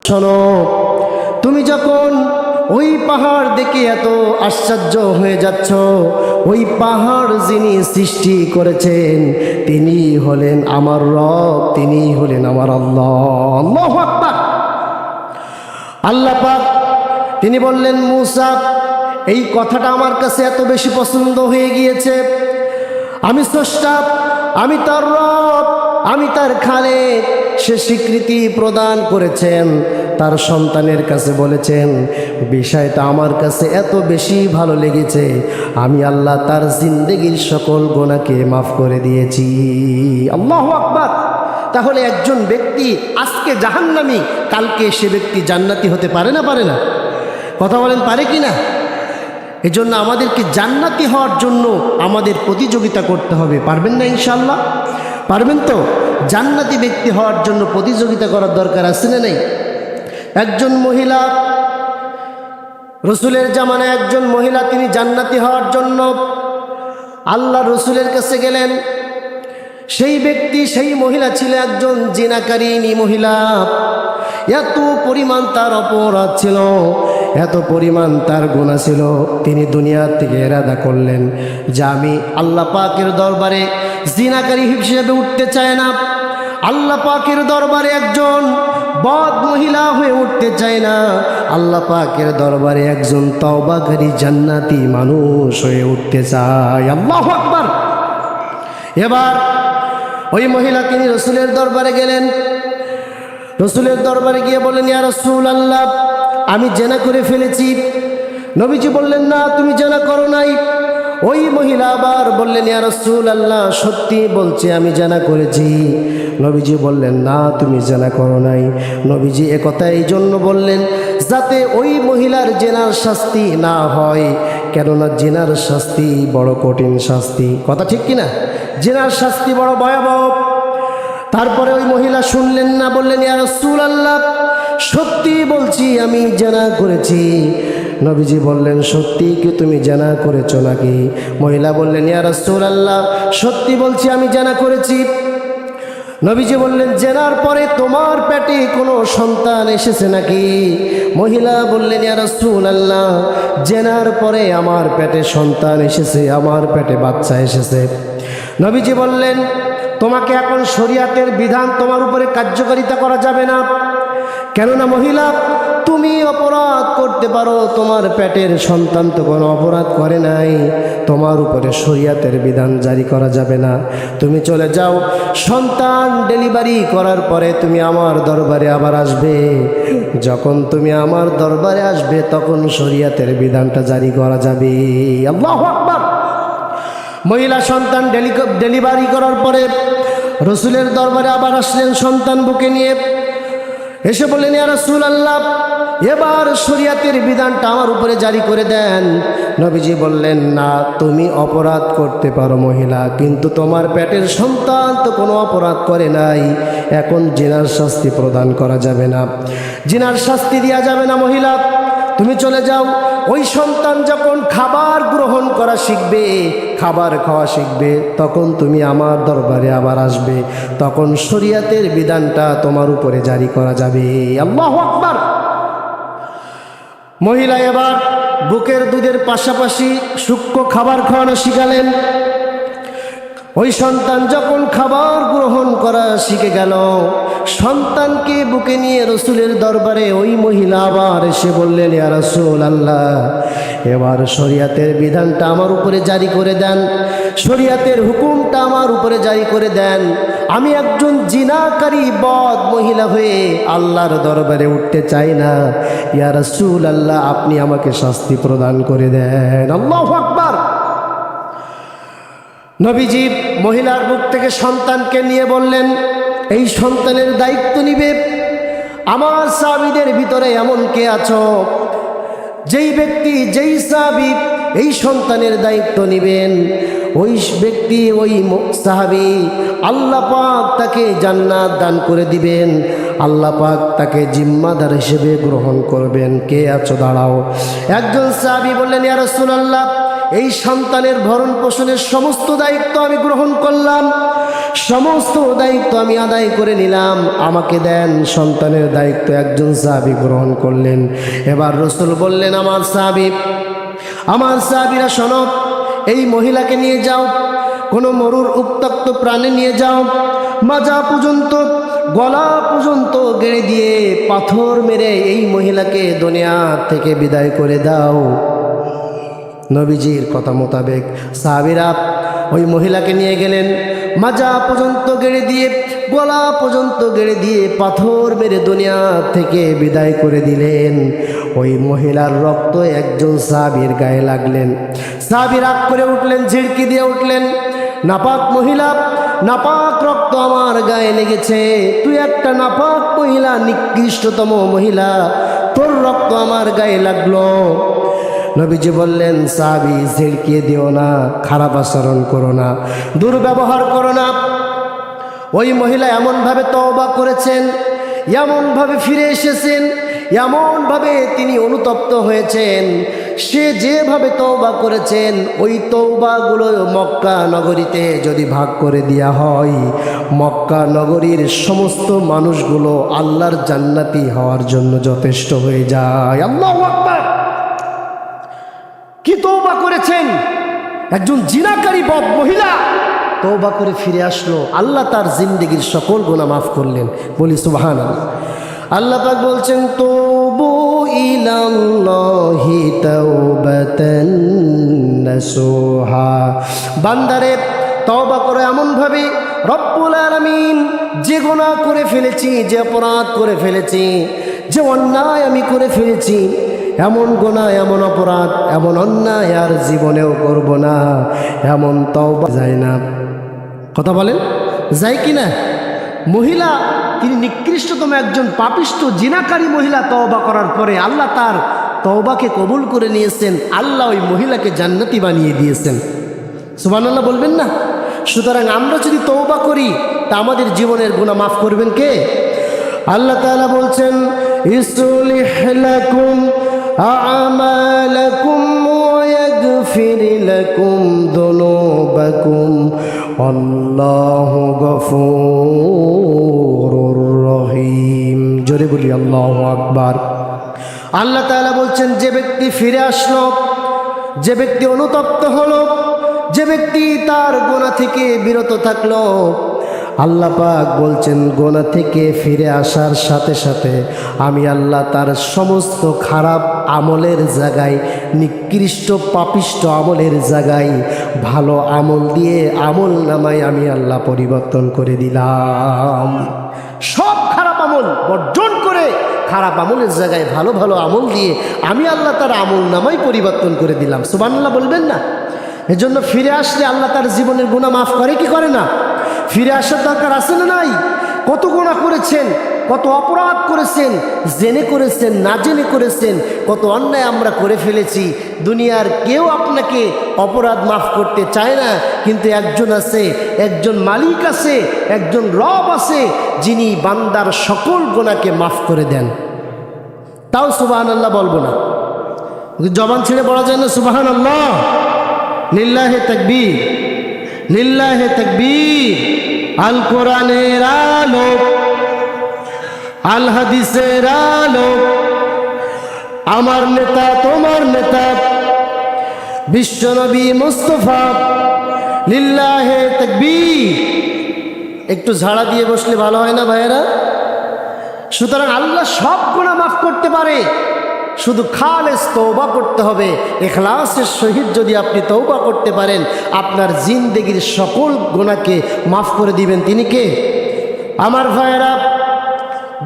শোনো, তুমি যখন ওই পাহাড় দেখে এত আশ্চর্য হয়ে যাচ্ছ, ওই পাহাড় যিনি সৃষ্টি করেছেন তিনি হলেন আমার রব, তিনি হলেন আমার আল্লাহ। আল্লাহু আকবার। আল্লাহ পাক তিনি বললেন, মূসা, এই কথাটা আমার কাছে এত বেশি পছন্দ হয়ে গিয়েছে। আমি স্রষ্টা, আমি তার রব, আমি তার খালেক। সে স্বীকৃতি প্রদান করেছেন, তার সন্তানের কাছে বলেছেন, বিষয়টা আমার কাছে এত বেশি ভালো লেগেছে, আমি আল্লাহ তার জিন্দেগির সকল গুনাহকে মাফ করে দিয়েছি। আল্লাহু আকবার। তাহলে একজন ব্যক্তি আজকে জাহান্নামী, কালকে সে ব্যক্তি জান্নাতি হতে পারে না? পারে না? কথা বলেন, পারে কি না? এজন্য আমাদেরকে জান্নাতি হওয়ার জন্য আমাদের প্রতিযোগিতা করতে হবে। পারবেন না ইনশাআল্লাহ? পারবেন তো? জান্নাতি ব্যক্তি হওয়ার জন্য প্রতিযোগিতা করার দরকার আছে না নেই? একজন মহিলা, রসুলের জামানায় একজন মহিলা, তিনি জান্নাতি হওয়ার জন্য আল্লাহ রসুলের কাছে গেলেন। সেই ব্যক্তি, সেই মহিলা ছিল একজন জিনাকারিনী মহিলা। এত পরিমাণ তার অপরাধ ছিল, এত পরিমাণ তার গুনাহ ছিল, তিনি দুনিয়া থেকে ইরাদা করলেন যে আমি আল্লাহ পাকের দরবারে জিনাকারী হিসেবে উঠতে চায় না, আল্লাহ পাকের দরবারে একজন বদ মহিলা হয়ে উঠতে চায় না, আল্লাহ পাকের দরবারে একজন তওবাকারী জান্নাতি মানুষ হয়ে উঠতে চায়। আল্লাহু আকবার। এবার ওই মহিলা তিনি রসুলের দরবারে গেলেন। রসুলের দরবারে গিয়ে বললেন, ইয়া রাসূলুল্লাহ, আমি জেনা করে ফেলেছি। নবীজি বললেন, না, তুমি জেনা করো নাই। ওই মহিলা আবার বললেন, ইয়া রাসূলুল্লাহ, সত্যি বলছি আমি জেনা করেছি। নবীজি বললেন, না, তুমি জেনা করো নাই। নবীজি একথা এই জন্য বললেন যাতে ওই মহিলার জেনার শাস্তি না হয়, কেননা জেনার শাস্তি বড় কঠিন শাস্তি। কথা ঠিক কিনা? জেনার শাস্তি বড় ভয়াবহ। তারপরে ওই মহিলা শুনলেন না, বললেন, ইয়া রাসূলুল্লাহ, সত্যি বলছি আমি জেনা করেছি। নবীজি বললেন, সত্যি কি তুমি জেনা করেছো নাকি? মহিলা বললেন, ইয়া রাসূলুল্লাহ, সত্যি বলছি আমি জেনা করেছি। নবীজি বললেন, জেনার পরে তোমার পেটে কোনো সন্তান এসেছে নাকি? মহিলা বললেন, ইয়া রাসূলুল্লাহ, জেনার পরে আমার পেটে সন্তান এসেছে, আমার পেটে বাচ্চা এসেছে। নবীজি বললেন, তোমাকে এখন শরীয়তের বিধান তোমার উপরে কার্যকারিতা করা যাবে না, কেননা মহিলা তুমি অপরাধ করতে পারো, তোমার পেটের সন্তান তো কোনো অপরাধ করে নাই, তোমার উপরে শরীয়তের বিধান জারি করা যাবে না। তুমি চলে যাও, সন্তান ডেলিভারি করার পরে তুমি আমার দরবারে আবার আসবে। যখন তুমি আমার দরবারে আসবে তখন শরীয়তের বিধানটা জারি করা যাবে। আল্লাহু আকবার। মহিলা সন্তান ডেলিভারি করার পরে রসুলের দরবারে আবার আসলেন সন্তান বুকে নিয়ে। এসে বললেন, ইয়া রাসূলুল্লাহ, এবার শরীয়তের বিধানটা আমার উপরে জারি করে দেন। নবীজি বললেন, না, তুমি অপরাধ করতে পারো মহিলা, কিন্তু তোমার পেটের সন্তান তো কোনো অপরাধ করে নাই, এখন জিনার শাস্তি প্রদান করা যাবে না, জিনার শাস্তি দেওয়া যাবে না। মহিলা তুমি চলে যাও, ওই সন্তান যখন খাবার গ্রহণ করা শিখবে, খাবার খাওয়া শিখবে, তখন তুমি আমার দরবারে আবার আসবে, তখন শরীয়তের বিধানটা তোমার উপরে জারি করা যাবে। আল্লাহু আকবার। মহিলা এবার বুকের দুধের পাশাপাশি সূক্ষ্ম খাবার খাওয়ানো শিখালেন। ওই সন্তান যখন খাবার গ্রহণ করা শিখে গেল, সন্তানকে বুকে নিয়ে রসুলের দরবারে ওই মহিলা আবার এসে বললেন, ইয়া রাসূলুল্লাহ, এবার শরীয়তের বিধানটা আমার উপরে জারি করে দেন, শরীয়তের হুকুমটা আমার উপরে জারি করে দেন। আমি একজন জিনাকারী বদ মহিলা হয়ে আল্লাহর দরবারে উঠতে চাই না, ইয়া রাসূলুল্লাহ, আপনি আমাকে শাস্তি প্রদান করে দেন। আল্লাহু আকবার। নবীজি মহিলার বুক থেকে সন্তানকে নিয়ে বললেন, এই সন্তানের দায়িত্ব নিবে আমার সাহাবীদের ভিতরে এমন কে আছো, যেই ব্যক্তি, যেই সাহাবী এই সন্তানের দায়িত্ব নেবেন, ওই ব্যক্তি, ওই সাহাবী, আল্লাহ পাক তাকে জান্নাত দান করে দিবেন, আল্লাহ পাক তাকে জিম্মাদার হিসেবে গ্রহণ করবেন। কে আছো? দাঁড়াও। একজন সাহাবী বললেন, ইয়া রাসূলুল্লাহ, এই সন্তানের ভরণ পোষণের সমস্ত দায়িত্ব আমি গ্রহণ করলাম, সমস্ত দায়িত্ব আমি আদায় করে নিলাম, আমাকে দেন। সন্তানের দায়িত্ব একজন সাহাবী গ্রহণ করলেন। এবার রাসূল বললেন, আমার সাহাবীরা শোনো, এই মহিলাকে নিয়ে যাও, কোনো মরুর উত্তক্ত প্রাণে নিয়ে যাও, মাজা পর্যন্ত গলা পর্যন্ত গেড়ে দিয়ে পাথর মেরে এই মহিলাকে দুনিয়া থেকে বিদায় করে দাও। নবীজির কথা মোতাবেক সাহাবীরা ওই মহিলাকে নিয়ে গেলেন, মাজা পর্যন্ত গেড়ে দিয়ে গলা পর্যন্ত গেড়ে দিয়ে পাথর মেরে দুনিয়া থেকে বিদায় করে দিলেন। ওই মহিলার রক্ত একজন সাহাবীর গায়ে লাগলেন। সাহাবী রাগ করে উঠলেন, ঝিড়কি দিয়ে উঠলেন, নাপাক মহিলা, নাপাক রক্ত আমার গায়ে লেগেছে, তুই একটা নাপাক মহিলা, নিকৃষ্টতম মহিলা, তোর রক্ত আমার গায়ে লাগলো। নবীজি বললেন, সাহাবী ঝিড়কিয়ে দিও না, খারাপ আচরণ করো না, দুর্ব্যবহার করো না। ওই মহিলা এমনভাবে তওবা করেছেন, এমনভাবে ফিরে এসেছেন, এমনভাবে তিনি অনুতপ্ত হয়েছেন। সে যেভাবে তওবা করেছেন, ওই তওবাগুলো মক্কা নগরীতে যদি ভাগ করে দেওয়া হয়, মক্কা নগরীর সমস্ত মানুষগুলো আল্লাহর জান্নাতি হওয়ার জন্য যথেষ্ট হয়ে যায়। আল্লাহু আকবার! কি তওবা করেছেন! একজন জিনাকারী বদ মহিলা তওবা করে ফিরে আসলো, আল্লাহ তার জিন্দেগির সকল গুনাহ মাফ করলেন। বলি সুবহানাল্লাহ। আল্লাহ পাক বলছেন, তুবু ইলাল্লাহি তাওবাতান নাসুহা। বান্দারে তওবা করো এমনভাবে, রব্বুল আলামিন যে গুনাহ করে ফেলেছি, যে অপরাধ করে ফেলেছি, যে অন্যায় আমি করে ফেলেছি, এমন গুনাহ, এমন অপরাধ, এমন অন্যায় আর জীবনেও করব না। এমন তওবা যায় না। কথা বলেন, যায় কি না? মহিলা, তিনি নিকৃষ্টতম একজন পাপিষ্ট জিনাকারী মহিলা, তওবা করার পরে আল্লাহ তার তওবাকে কবুল করে নিয়েছেন। আল্লাহ ওই মহিলাকে জান্নাতি বানিয়ে দিয়েছেন। সুবহানাল্লাহ বলবেন না? সুতরাং আমরা যদি তওবা করি, তা আমাদের জীবনের গুনাহ মাফ করবেন কে? আল্লাহ তাআলা বলছেন, ইসলিহ লাকুম আ'মালাকুম ওয়া ইয়াগফির লাকুম যুনুবাকুম আল্লাহু গফুরুর রহিম। জোরে বলি আল্লাহু আকবার। আল্লাহ তাআলা বলছেন, যে ব্যক্তি ফিরে আসলো, যে ব্যক্তি অনুতপ্ত হলো, যে ব্যক্তি তার গুনাহ থেকে বিরত থাকলো, আল্লাহ পাক বলছেন, গুনাহ থেকে ফিরে আসার সাথে সাথে আমি আল্লাহ তার সমস্ত খারাপ আমলের জায়গায়, নিকৃষ্ট পাপিষ্ট আমলের জায়গায় ভালো আমল দিয়ে আমল নামায় আমি আল্লাহ পরিবর্তন করে দিলাম। সব খারাপ আমল বর্জন করে খারাপ আমলের জায়গায় ভালো ভালো আমল দিয়ে আমি আল্লাহ তার আমল নামায় পরিবর্তন করে দিলাম। সুবহানাল্লাহ বলবেন না? এজন্য ফিরে আসলে আল্লাহ তার জীবনের গুনাহ মাফ করে কি করে না? ফিরে আসার দরকার আছে না নাই? কত গুনাহ করেছেন, কত অপরাধ করেছেন, জেনে করেছেন, না জেনে করেছেন, কত অন্যায় আমরা করে ফেলেছি। দুনিয়ার কেউ আপনাকে অপরাধ মাফ করতে চায় না, কিন্তু একজন আছে, একজন মালিক আছে, একজন রব আছে, যিনি বান্দার সকল গুনাহকে মাফ করে দেন। তাও সুবহানাল্লাহ বলবো না, জবান ছেড়ে বলা যায় না সুবহানাল্লাহ। লিল্লাহে তাকবীর, লিল্লাহে তাকবীর। আল কোরআনের আলো, আল হাদিসের আলো, আমার নেতা তোমার নেতা বিশ্বনবী মুস্তাফা, লিল্লাহে তাকবীর। একটু ঝাড়া দিয়ে বসলে ভালো হয় না ভাইয়েরা? সুতরাং আল্লাহ সব গুনাহ মাফ করতে পারে, শুধু খালেস তওবা করতে হবে। ইখলাসের সহিত যদি আপনি তওবা করতে পারেন, আপনার জিন্দেগির সকল গুনাহকে মাফ করে দিবেন তিনি কে? আমার ভাইয়েরা,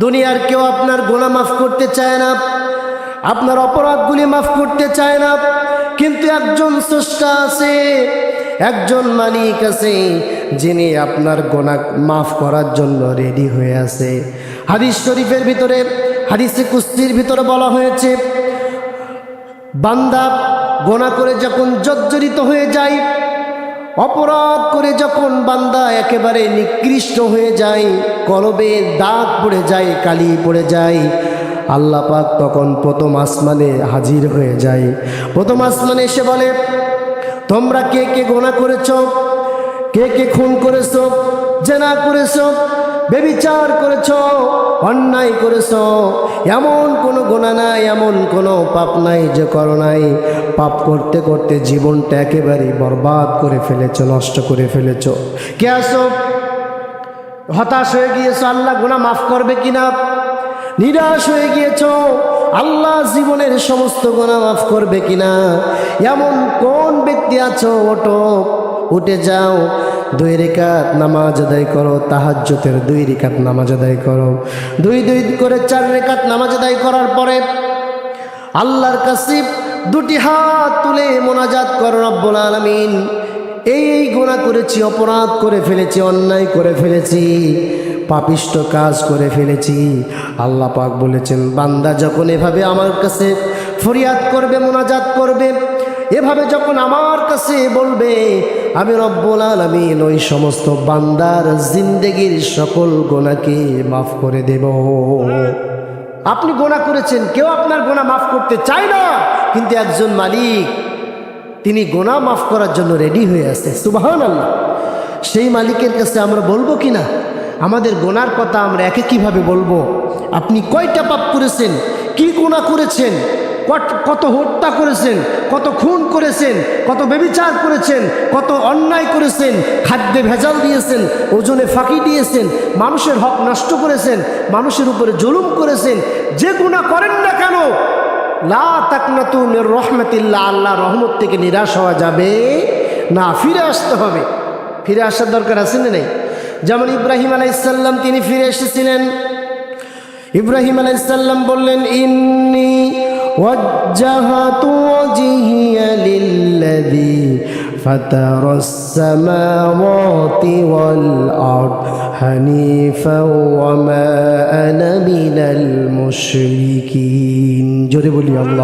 দুনিয়ার কেউ আপনার গুনাহ মাফ করতে চায় না, আপনার অপরাধগুলি মাফ করতে চায় না, কিন্তু একজন স্রষ্টা আছে, একজন মালিক আছে, যিনি আপনার গুনাহ মাফ করার জন্য রেডি হয়ে আছে। হাদিস শরীফের ভিতরে, হাদিসে কুদসির ভিতরে বলা হয়েছে, বান্দা গুনাহ করে যখন জর্জরিত হয়ে যায়, অপরাধ করে যখন বান্দা একেবারে নিকৃষ্ট হয়ে যায়, কলবে দাগ পড়ে যায়, কালি পড়ে যায়, আল্লাহ পাক তখন প্রথম আসমানে হাজির হয়ে যায়। প্রথম আসমানে এসে বলে, তোমরা কে কে গুনাহ করেছো, কে কে খুন করেছো, জেনা করেছো, ব্যভিচার করেছো, অন্যায় করেছো, এমন কোনো গুনাহ নাই, এমন কোনো পাপ নাই যে করো নাই। পাপ করতে করতে জীবনটা একেবারে বরবাদ করে ফেলেছো, নষ্ট করে ফেলেছো। কে আসো হতাশ হয়ে গিয়েছো আল্লাহ গুনাহ মাফ করবে কিনা, নিরাশ হয়ে গিয়েছো আল্লাহ জীবনের সমস্ত গুনাহ মাফ করবে কিনা, এমন কোন ব্যক্তি আছো? ওঠো, উঠে যাও, 2 রাকাত নামাজ আদায় করো, তাহাজ্জুদের 2 রাকাত নামাজ আদায় করো। 2 করে 4 রাকাত নামাজ আদায় করার পরে আল্লাহর কাছে 2টি হাত তুলে মোনাজাত করো, রব্বুল আলামিন এই গুনাহ করেছি, অপরাধ করে ফেলেছি, অন্যায় করে ফেলেছি, পাপিষ্ট কাজ করে ফেলেছি। আল্লাহ পাক বলেছেন, বান্দা যখন এভাবে আমার কাছে ফরিয়াদ করবে, মোনাজাত করবে, এভাবে যখন আমার কাছে বলবে, আমি রব্বুল আলামিন ওই সমস্ত বান্দার জিন্দেগির সকল গুনাহকে মাফ করে দেব। আপনি গুনাহ করেছেন, কেউ আপনার গুনাহ মাফ করতে চায় না, কিন্তু একজন মালিক তিনি গুনাহ মাফ করার জন্য রেডি হয়ে আছে। সুবহানাল্লাহ। সেই মালিকের কাছে আমরা বলবো কিনা আমাদের গুনার কথা? আমরা একে কিভাবে বলবো? আপনি কয়টা পাপ করেছেন, কি গুনাহ করেছেন, কত হত্যা করেছেন, কত খুন করেছেন, কত ব্যভিচার করেছেন, কত অন্যায় করেছেন, খাদ্যে ভেজাল দিয়েছেন, ওজনে ফাঁকি দিয়েছেন, মানুষের হক নষ্ট করেছেন, মানুষের উপরে জুলুম করেছেন। যে গুনাহ করেন না কেন, লা তাকনাতু মির রাহমাতিল্লাহ, আল্লাহ রহমত থেকে নিরাশ হওয়া যাবে না, ফিরে আসতে হবে। ফিরে আসার দরকার আছে না নেই? যেমন ইব্রাহিম আলাইহিস সালাম তিনি ফিরে এসেছিলেন। ইব্রাহিম আলাইহিস সালাম বললেন, ইন্নী ওয়াজ্জাহাতু ওয়াজহিয়া লিল্লাযী ফাতারাস সামাওয়াতি ওয়াল আরদ হানিফাও ওয়া মা আনা মিনাল মুশরিকিন। জোরে বলি আল্লাহ।